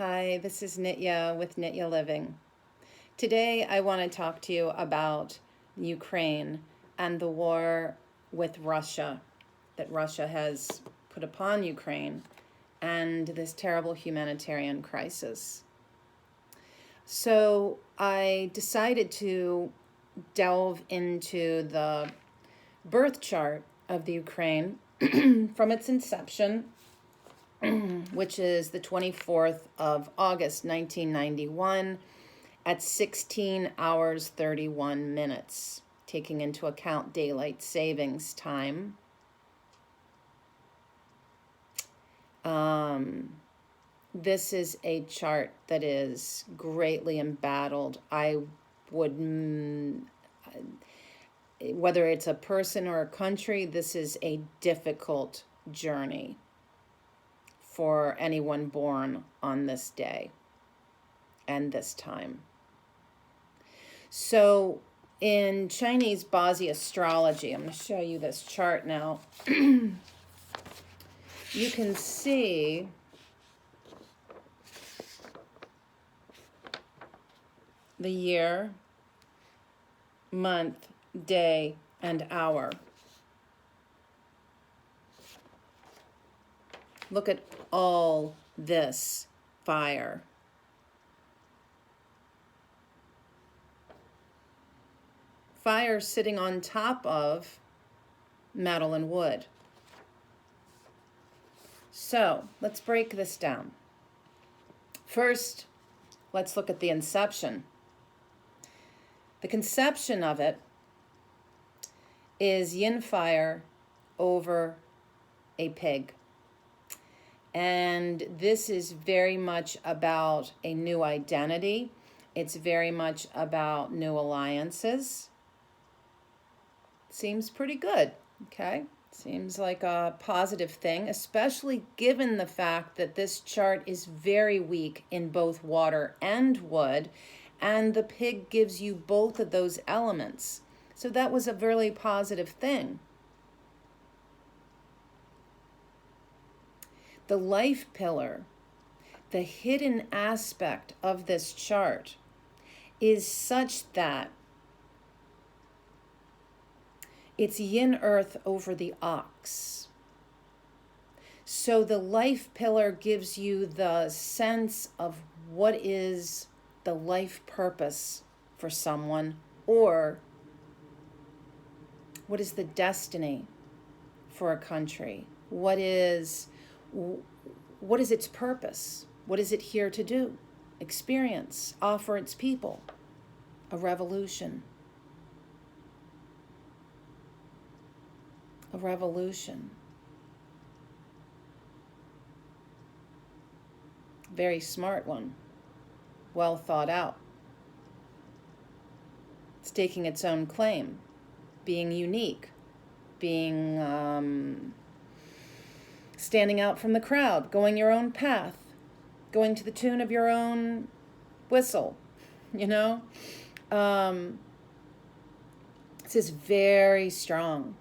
Hi, this is Nitya with Nitya Living. Today I want to talk to you about Ukraine and the war with Russia that Russia has put upon Ukraine and this terrible humanitarian crisis. So I decided to delve into the birth chart of the Ukraine from its inception, which is the 24th of August 1991 at 16 hours 31 minutes, taking into account daylight savings time. This is a chart that is greatly embattled. I would, whether it's a person or a country, this is a difficult journey for anyone born on this day and this time. So in Chinese Bazi Astrology, I'm going to show you this chart now. You can see the year, month, day, and hour. Look at all this fire. Fire sitting on top of metal and wood. So let's break this down. First, let's look at the inception. The conception of it is yin fire over a pig. And this is very much about a new identity. It's very much about new alliances. Seems pretty good, okay? Seems like a positive thing, especially given the fact that this chart is very weak in both water and wood, and the pig gives you both of those elements. So that was a really positive thing. The life pillar, the hidden aspect of this chart, is such that it's yin earth over the ox. So the life pillar gives you the sense of what is the life purpose for someone, or what is the destiny for a country? What is its purpose? What is it here to do? Experience, offer its people a revolution. A revolution. Very smart one. Well thought out. Staking its own claim. Being unique. Being standing out from the crowd. Going your own path. Going to the tune of your own whistle. You know? This is very strong.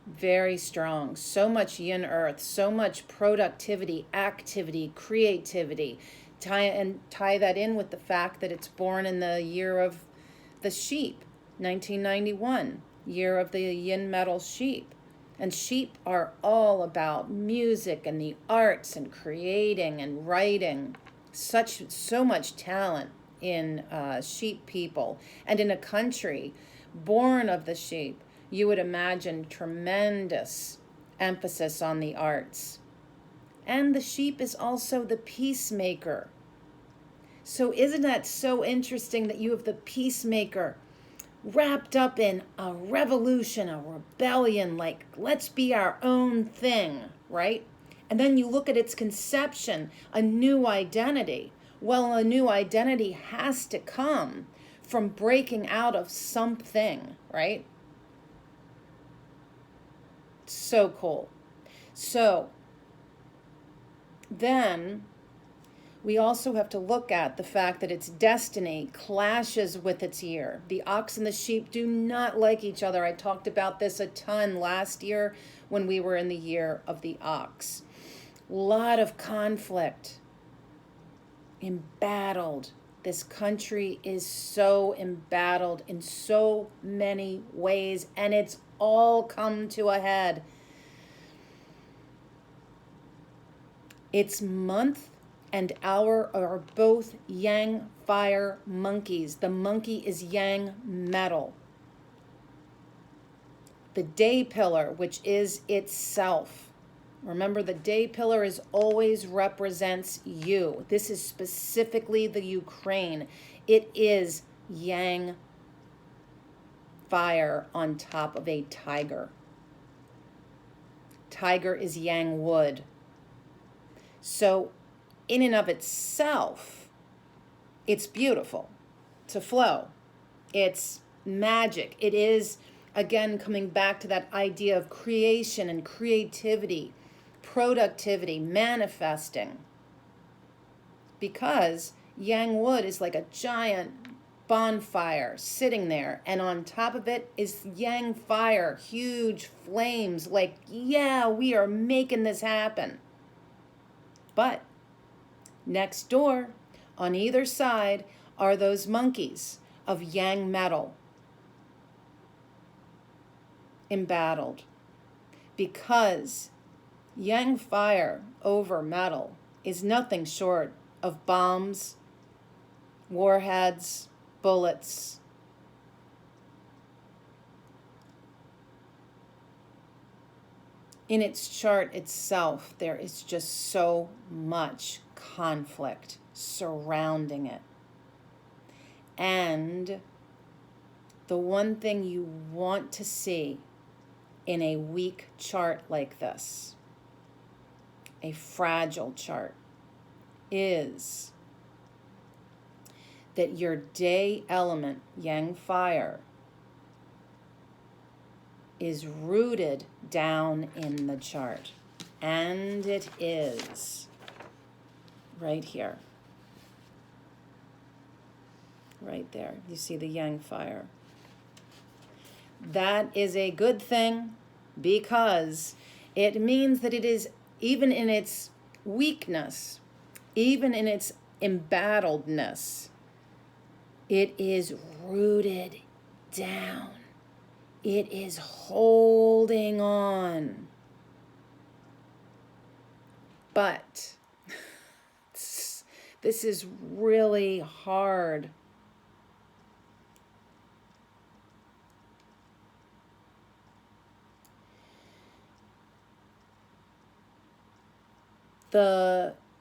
Very strong. So much yin earth, so much productivity, activity, creativity. Tie that in with the fact that it's born in the year of the sheep, 1991, year of the yin metal sheep. And sheep are all about music and the arts and creating and writing. So much talent in sheep people. And in a country born of the sheep, you would imagine tremendous emphasis on the arts. And the sheep is also the peacemaker. So isn't that so interesting that you have the peacemaker wrapped up in a revolution, a rebellion, like let's be our own thing, right? And then you look at its conception, a new identity. Well, a new identity has to come from breaking out of something, right? So cool. So then we also have to look at the fact that its destiny clashes with its year. The ox and the sheep do not like each other. I talked about this a ton last year when we were in the year of the ox. A lot of conflict embattled. This country is so embattled in so many ways, and it's all come to a head. Its month and hour are both yang fire monkeys. The monkey is yang metal. The day pillar, which is itself. Remember, the day pillar is always represents you. This is specifically the Ukraine. It is yang fire on top of a tiger. Tiger is yang wood. So in and of itself, it's beautiful to flow. It's magic. It is, again, coming back to that idea of creation and creativity, productivity, manifesting. Because yang wood is like a giant bonfire sitting there, and on top of it is yang fire, huge flames, like, yeah, we are making this happen. But next door, on either side, are those monkeys of yang metal, embattled. Because yang fire over metal is nothing short of bombs, warheads, bullets. In its chart itself, there is just so much conflict surrounding it. And the one thing you want to see in a weak chart like this, a fragile chart, is that your day element, yang fire, is rooted down in the chart. And it is right here. Right there. You see the yang fire. That is a good thing, because it means that it is, even in its weakness, even in its embattledness, it is rooted down. It is holding on. But this is really hard.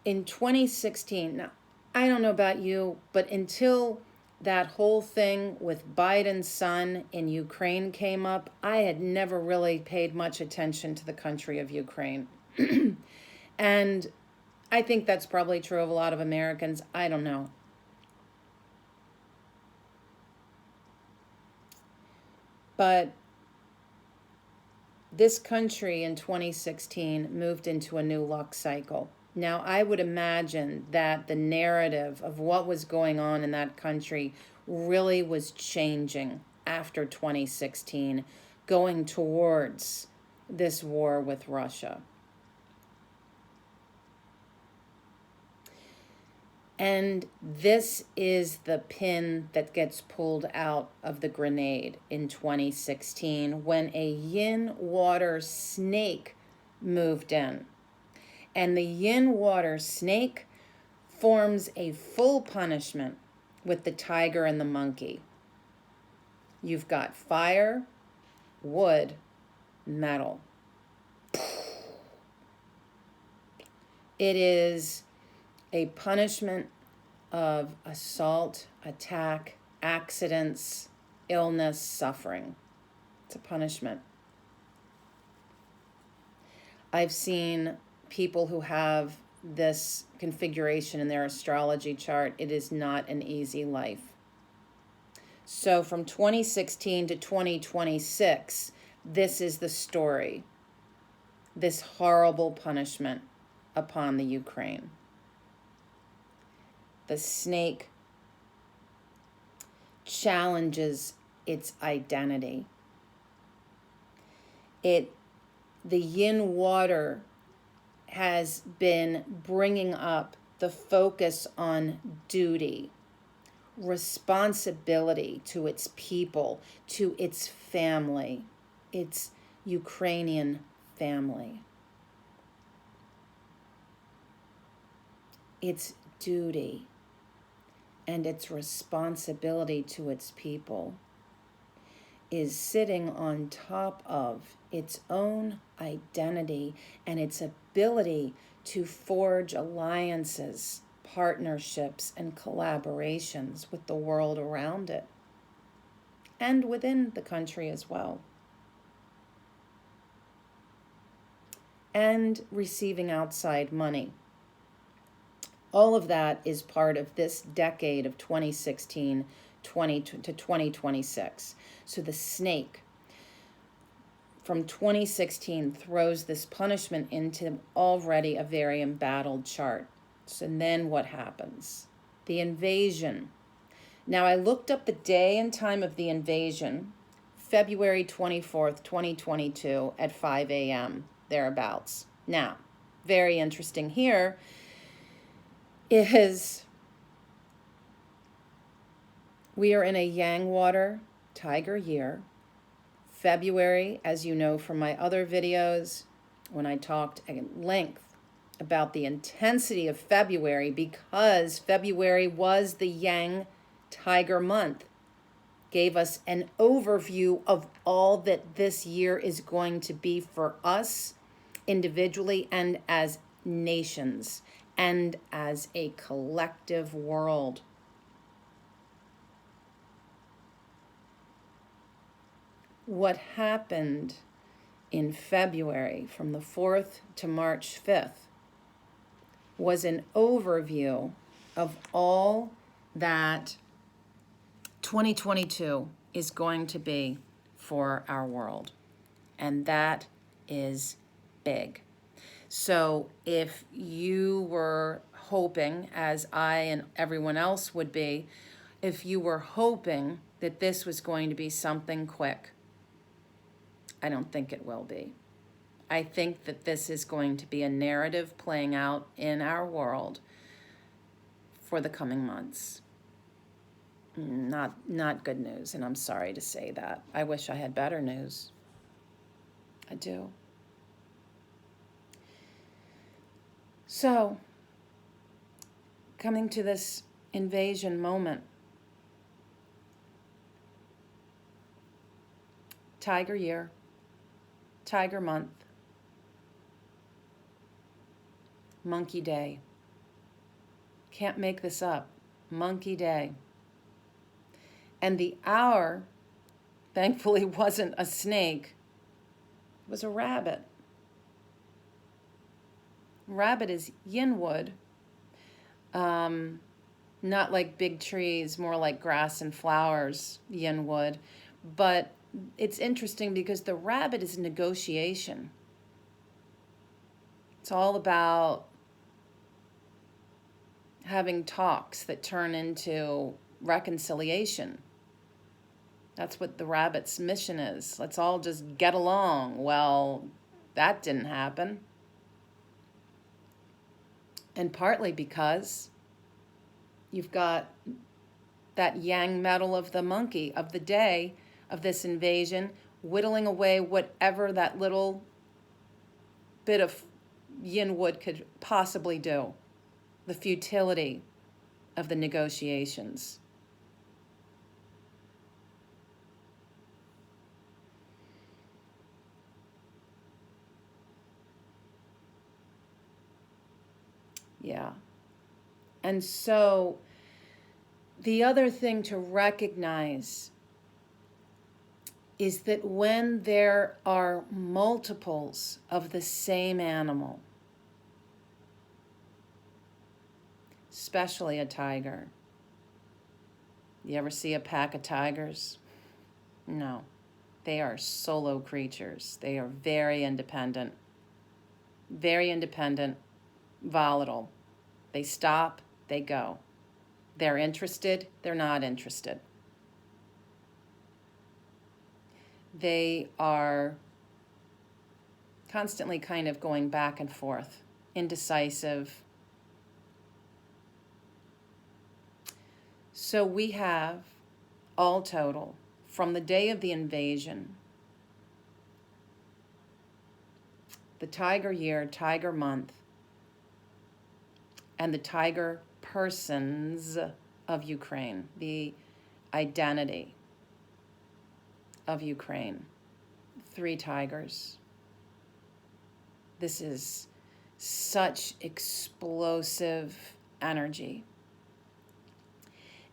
In 2016, now, I don't know about you, but until that whole thing with Biden's son in Ukraine came up, I had never really paid much attention to the country of Ukraine. And I think that's probably true of a lot of Americans. I don't know. But this country in 2016 moved into a new luck cycle. Now, I would imagine that the narrative of what was going on in that country really was changing after 2016, going towards this war with Russia. And this is the pin that gets pulled out of the grenade in 2016 when a yin water snake moved in. And the yin water snake forms a full punishment with the tiger and the monkey. You've got fire, wood, metal. It is a punishment of assault, attack, accidents, illness, suffering. It's a punishment. I've seen people who have this configuration in their astrology chart. It is not an easy life. So from 2016 to 2026, this is the story. This horrible punishment upon the Ukraine. The snake challenges its identity. The yin water has been bringing up the focus on duty, responsibility to its people, to its family, its Ukrainian family. Its duty and its responsibility to its people is sitting on top of its own identity and its ability to forge alliances, partnerships, and collaborations with the world around it and within the country as well. And receiving outside money. All of that is part of this decade of 2016 to 2026. So the snake from 2016 throws this punishment into already a very embattled chart. So then what happens? The invasion. Now I looked up the day and time of the invasion, February 24th, 2022 at 5 a.m., thereabouts. Now, very interesting here is we are in a Yang water tiger year. February, as you know from my other videos, when I talked at length about the intensity of February, because February was the Yang tiger month, gave us an overview of all that this year is going to be for us individually and as nations and as a collective world. What happened in February from the 4th to March 5th was an overview of all that 2022 is going to be for our world. And that is big. So if you were hoping, as I and everyone else would be, if you were hoping that this was going to be something quick, I don't think it will be. I think that this is going to be a narrative playing out in our world for the coming months. Not good news, and I'm sorry to say that. I wish I had better news. I do. So, coming to this invasion moment, Tiger year, Tiger month, Monkey Day. Can't make this up. Monkey Day. And the hour, thankfully, wasn't a snake. It was a rabbit. Rabbit is yin wood. Not like big trees, more like grass and flowers, yin wood. But it's interesting because the rabbit is negotiation. It's all about having talks that turn into reconciliation. That's what the rabbit's mission is. Let's all just get along. Well, that didn't happen. And partly because you've got that yang metal of the monkey of the day of this invasion, whittling away whatever that little bit of yin wood could possibly do. The futility of the negotiations. Yeah. And so the other thing to recognize is that when there are multiples of the same animal, especially a tiger. You ever see a pack of tigers? No. They are solo creatures. They are very independent, volatile. They stop, they go. They're interested, they're not interested. They are constantly kind of going back and forth, indecisive, So we have, all total, from the day of the invasion, the Tiger year, Tiger month, and the Tiger persons of Ukraine, the identity of Ukraine. 3 tigers. This is such explosive energy.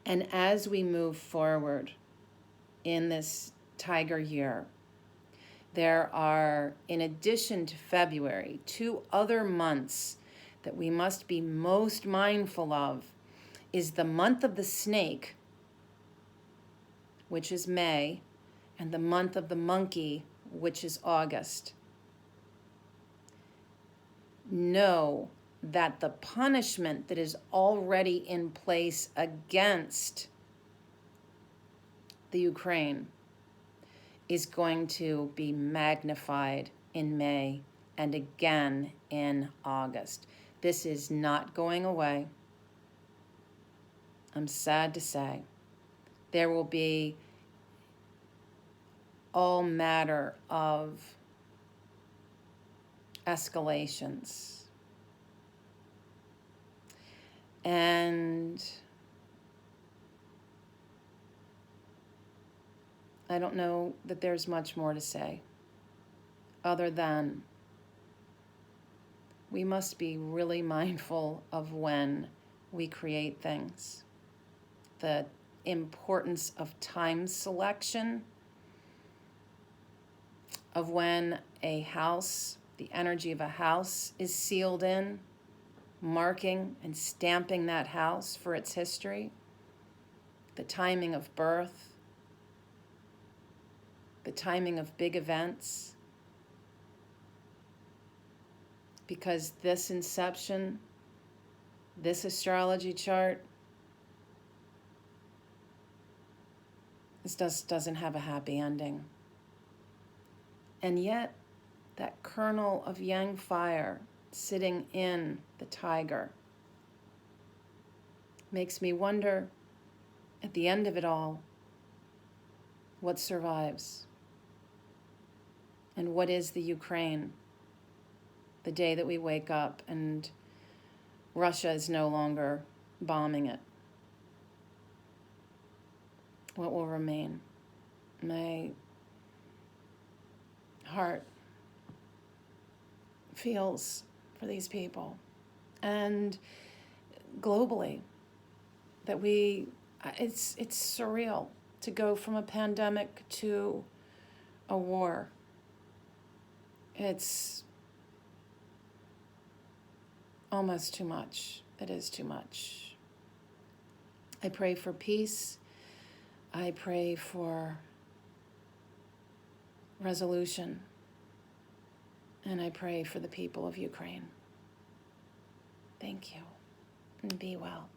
And as we move forward in this Tiger year, there are, in addition to February, 2 other months that we must be most mindful of. Is the month of the snake, which is May, and the month of the monkey, which is August. Know that the punishment that is already in place against the Ukraine is going to be magnified in May and again in August. This is not going away. I'm sad to say. There will be all matter of escalations. And I don't know that there's much more to say other than we must be really mindful of when we create things. The importance of time selection, of when a house, the energy of a house is sealed in, marking and stamping that house for its history, the timing of birth, the timing of big events. Because this inception, this astrology chart, this doesn't have a happy ending. And yet, that kernel of yang fire sitting in the tiger makes me wonder, at the end of it all, what survives? And what is the Ukraine? The day that we wake up and Russia is no longer bombing it. What will remain? My heart feels for these people. And globally, that it's surreal to go from a pandemic to a war. It's almost too much. It is too much. I pray for peace. I pray for resolution. And I pray for the people of Ukraine. Thank you, and be well.